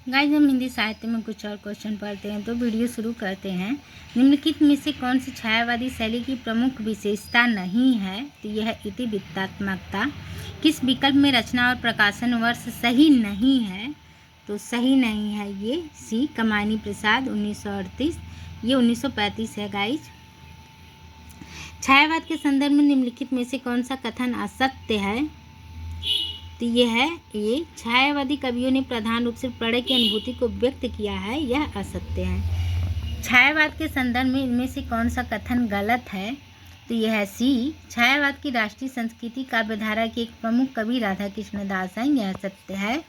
Guys, हम हिंदी साहित्य में कुछ और क्वेश्चन पढ़ते हैं तो वीडियो शुरू करते हैं। निम्नलिखित में से कौन सी छायावादी शैली की प्रमुख विशेषता नहीं है? तो यह इतिवृत्तात्मकता। किस विकल्प में रचना और प्रकाशन वर्ष सही नहीं है? तो सही नहीं है ये सी, कमानी प्रसाद 1938, ये 1935 है गाइज। छायावाद के संदर्भ में निम्नलिखित में से कौन सा कथन असत्य है? तो ये है ये, छायावादी कवियों ने प्रधान रूप से प्रणय की अनुभूति को व्यक्त किया है, यह असत्य है। छायावाद के संदर्भ में इनमें से कौन सा कथन गलत है? तो यह है सी, छायावाद की राष्ट्रीय संस्कृति काव्यधारा के एक प्रमुख कवि राधा कृष्ण दास हैं, यह सत्य है।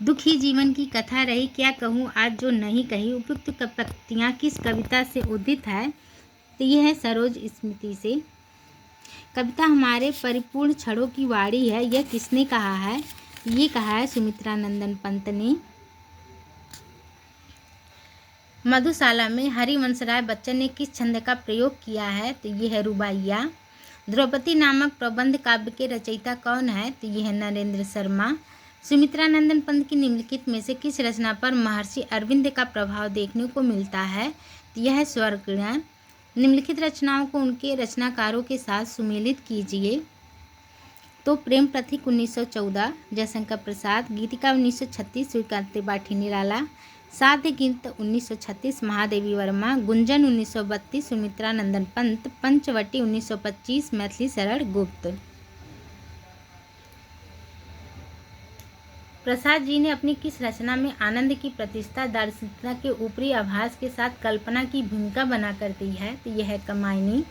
दुखी जीवन की कथा रही क्या कहूँ आज जो नहीं कही, उपयुक्त पंक्तियाँ किस कविता से उदित है? तो यह है सरोज स्मृति से। कविता हमारे परिपूर्ण क्षणों की वाणी है, यह किसने कहा है? ये कहा है सुमित्रा नंदन पंत ने। मधुशाला में हरिवंशराय बच्चन ने किस छंद का प्रयोग किया है? तो यह है रुबाइया। द्रौपदी नामक प्रबंध काव्य के रचयिता कौन है? तो यह है नरेंद्र शर्मा। सुमित्रा नंदन पंत की निम्नलिखित में से किस रचना पर महर्षि अरविंद का प्रभाव देखने को मिलता है? तो यह है स्वर्गग्रहण। निम्नलिखित रचनाओं को उनके रचनाकारों के साथ सुमेलित कीजिए। तो प्रेम प्रतीक 1914 जयशंकर प्रसाद, गीतिका 1936 श्रीकांत त्रिपाठी निराला, साध्य गीत 1936 महादेवी वर्मा, गुंजन 1932 सुमित्रा नंदन पंत, पंचवटी 1925 मैथिली शरण गुप्त। प्रसाद जी ने अपनी किस रचना में आनंद की प्रतिष्ठा दार्शनिकता के ऊपरी आभास के साथ कल्पना की भूमिका बनाकर दी है? तो यह है कमायनी।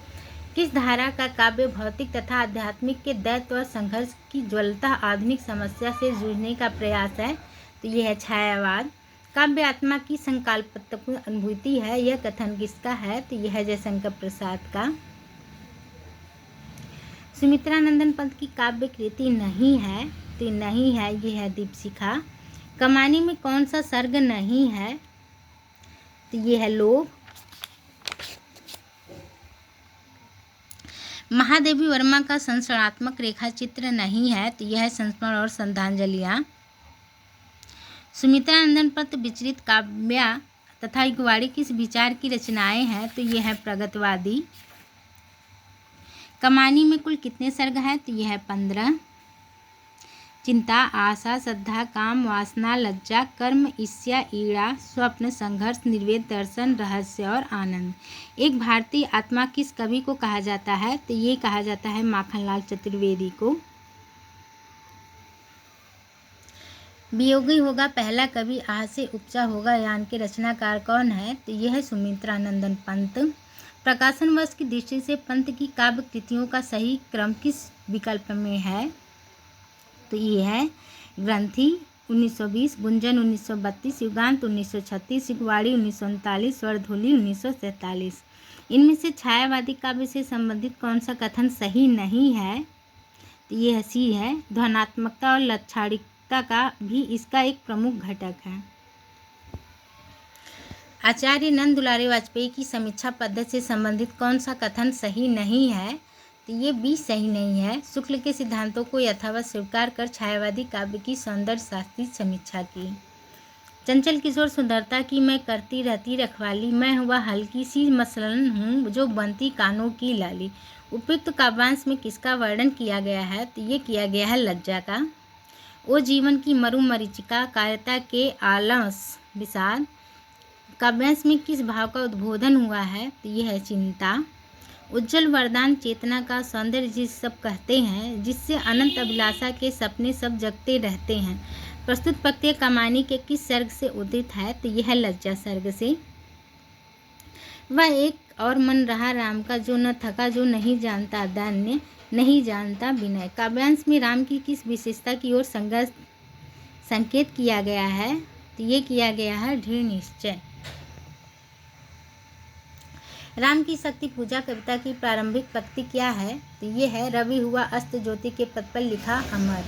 किस धारा का काव्य भौतिक तथा आध्यात्मिक के दैत्य और संघर्ष की ज्वलता आधुनिक समस्या से जूझने का प्रयास है? तो यह है छायावाद। काव्य आत्मा की संकल्पात्मक अनुभूति है, यह कथन किसका है? तो यह है जयशंकर प्रसाद का। सुमित्रा नंदन पंत की काव्य कृति नहीं है, तो नहीं है, यह है दीपशिखा। कमानी में कौन सा सर्ग नहीं है? तो यह है लोभ। महादेवी वर्मा का संस्मरणात्मक रेखा चित्र नहीं है, तो यह है संस्मरण और श्रद्धांजलियाँ। सुमित्रा नंदन पंत विचरित काव्य तथा युगवाणी किस विचार की रचनाएं हैं? तो यह है प्रगतवादी। कमानी में कुल कितने सर्ग हैं? तो यह है 15। चिंता, आशा, श्रद्धा, काम, वासना, लज्जा, कर्म, ईर्ष्या, ईड़ा, स्वप्न, संघर्ष, निर्वेद, दर्शन, रहस्य और आनंद। एक भारतीय आत्मा किस कवि को कहा जाता है? तो ये कहा जाता है माखनलाल चतुर्वेदी को। वियोगी होगा पहला कवि, आह से उपजा होगा यान के रचनाकार कौन है? तो यह है सुमित्रा नंदन पंत। प्रकाशन वर्ष की दृष्टि से पंत की काव्य कृतियों का सही क्रम किस विकल्प में है? तो ये है ग्रंथि 1920, गुंजन 1932, युगांत 1936, युगवाणी 1939, स्वरधुली 1947। इनमें से छायावादी काव्य से संबंधित कौन सा कथन सही नहीं है? तो ये सी है, ध्वनात्मकता और लक्षणिकता का भी इसका एक प्रमुख घटक है। आचार्य नंद दुलारे वाजपेयी की समीक्षा पद्धति से संबंधित कौन सा कथन सही नहीं है? तो ये भी सही नहीं है। शुक्ल के सिद्धांतों को यथावत स्वीकार कर छायावादी काव्य की सौंदर्य शास्त्रीय समीक्षा की। चंचल किशोर सुंदरता की मैं करती रहती रखवाली, मैं हुआ हल्की सी मसलन हूँ जो बनती कानों की लाली। उपयुक्त काव्यांश में किसका वर्णन किया गया है? तो ये किया गया है लज्जा का। ओ जीवन की मरुमरीचिका, कायरता के आलस विषाद। काव्यांश में किस भाव का उद्बोधन हुआ है? तो यह है चिंता। उज्जवल वरदान चेतना का सौंदर्य जिस सब कहते हैं, जिससे अनंत अभिलाषा के सपने सब जगते रहते हैं। प्रस्तुत पंक्तियाँ कमानी के किस सर्ग से उदित है? तो यह लज्जा सर्ग से। वह एक और मन रहा राम का, जो न थका, जो नहीं जानता दैन्य, नहीं जानता विनय। काव्यांश में राम की किस विशेषता की ओर संकेत किया गया है? तो ये किया गया है दृढ़ निश्चय। राम की शक्ति पूजा कविता की प्रारंभिक पंक्ति क्या है? तो ये है रवि हुआ अस्त ज्योति के पद पर लिखा अमर।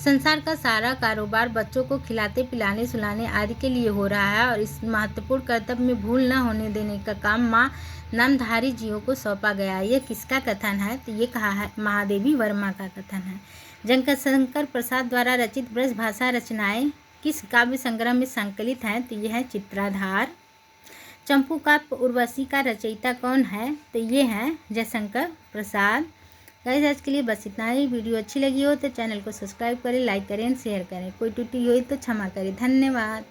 संसार का सारा कारोबार बच्चों को खिलाते पिलाने सुलाने आदि के लिए हो रहा है और इस महत्वपूर्ण कर्तव्य में भूल न होने देने का काम माँ नामधारी जीवों को सौंपा गया है। यह किसका कथन है? तो ये कहा है महादेवी वर्मा का कथन है। जयशंकर प्रसाद द्वारा रचित ब्रज भाषा रचनाएं किस काव्य संग्रह में संकलित हैं? तो ये है चित्राधार। चंपू काव्य उर्वशी का रचयिता कौन है? तो ये हैं जयशंकर प्रसाद। गाइस आज के लिए बस इतना ही। वीडियो अच्छी लगी हो तो चैनल को सब्सक्राइब करें, लाइक करें, शेयर करें। कोई त्रुटि हुई तो क्षमा करें। धन्यवाद।